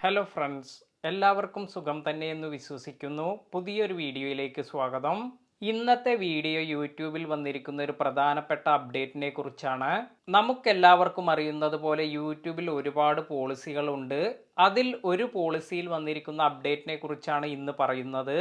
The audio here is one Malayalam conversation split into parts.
ഹലോ ഫ്രണ്ട്സ്, എല്ലാവർക്കും സുഖം തന്നെയെന്ന് വിശ്വസിക്കുന്നു. പുതിയൊരു വീഡിയോയിലേക്ക് സ്വാഗതം. ഇന്നത്തെ വീഡിയോ യൂട്യൂബിൽ വന്നിരിക്കുന്ന ഒരു പ്രധാനപ്പെട്ട അപ്ഡേറ്റിനെ കുറിച്ചാണ്. നമുക്കെല്ലാവർക്കും അറിയുന്നത് പോലെ യൂട്യൂബിൽ ഒരുപാട് പോളിസികളുണ്ട്. അതിൽ ഒരു പോളിസിയിൽ വന്നിരിക്കുന്ന അപ്ഡേറ്റിനെ കുറിച്ചാണ് ഇന്ന് പറയുന്നത്.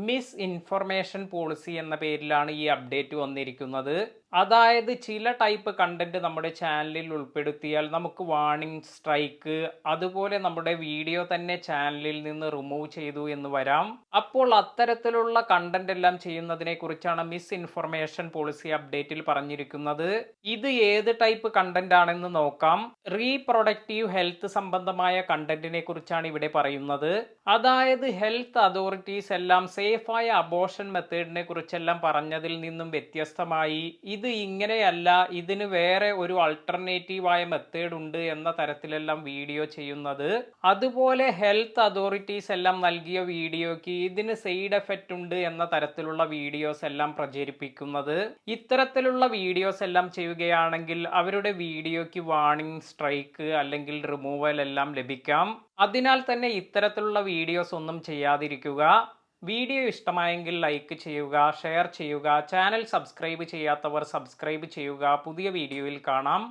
മിസ് ഇൻഫർമേഷൻ പോളിസി എന്ന പേരിലാണ് ഈ അപ്ഡേറ്റ് വന്നിരിക്കുന്നത്. അതായത് ചില ടൈപ്പ് കണ്ടന്റ് നമ്മുടെ ചാനലിൽ ഉൾപ്പെടുത്തിയാൽ നമുക്ക് വാർണിംഗ്, സ്ട്രൈക്ക്, അതുപോലെ നമ്മുടെ വീഡിയോ തന്നെ ചാനലിൽ നിന്ന് റിമൂവ് ചെയ്തു എന്ന് വരാം. അപ്പോൾ അത്തരത്തിലുള്ള കണ്ടന്റ് എല്ലാം ചെയ്യുന്നതിനെ കുറിച്ചാണ് മിസ് ഇൻഫർമേഷൻ പോളിസി അപ്ഡേറ്റിൽ പറഞ്ഞിരിക്കുന്നത്. ഇത് ഏത് ടൈപ്പ് കണ്ടന്റ് ആണെന്ന് നോക്കാം. റീപ്രൊഡക്റ്റീവ് ഹെൽത്ത് സംബന്ധമായ കണ്ടന്റിനെ കുറിച്ചാണ് ഇവിടെ പറയുന്നത്. അതായത് ഹെൽത്ത് അതോറിറ്റീസ് എല്ലാം സേഫായ അബോർഷൻ മെത്തേഡിനെ കുറിച്ചെല്ലാം പറഞ്ഞതിൽ നിന്നും വ്യത്യസ്തമായി ഇത് ഇങ്ങനെയല്ല, ഇതിന് വേറെ ഒരു ആൾട്ടർനേറ്റീവായ മെത്തേഡ് ഉണ്ട് എന്ന തരത്തിലെല്ലാം വീഡിയോ ചെയ്യുന്നത്. അതുപോലെ ഹെൽത്ത് അതോറിറ്റീസ് എല്ലാം നൽകിയ വീഡിയോയ്ക്ക് ഇതിന് സൈഡ് എഫക്റ്റ് ഉണ്ട് എന്ന തരത്തിലുള്ള വീഡിയോസ് എല്ലാം പ്രചരിപ്പിക്കുന്നത്. ഇത്തരത്തിലുള്ള വീഡിയോസ് എല്ലാം ചെയ്യുകയാണെങ്കിൽ അവരുടെ വീഡിയോയ്ക്ക് വാർണിംഗ്, സ്ട്രൈക്ക് അല്ലെങ്കിൽ റിമൂവൽ എല്ലാം ലഭിക്കാം. അതിനാൽ തന്നെ ഇത്തരത്തിലുള്ള വീഡിയോസ് ഒന്നും ചെയ്യാതിരിക്കുക. വീഡിയോ ഇഷ്ടമായെങ്കിൽ ലൈക്ക് ചെയ്യുക, ഷെയർ ചെയ്യുക, ചാനൽ സബ്സ്ക്രൈബ് ചെയ്യാത്തവർ സബ്സ്ക്രൈബ് ചെയ്യുക. പുതിയ വീഡിയോയിൽ കാണാം.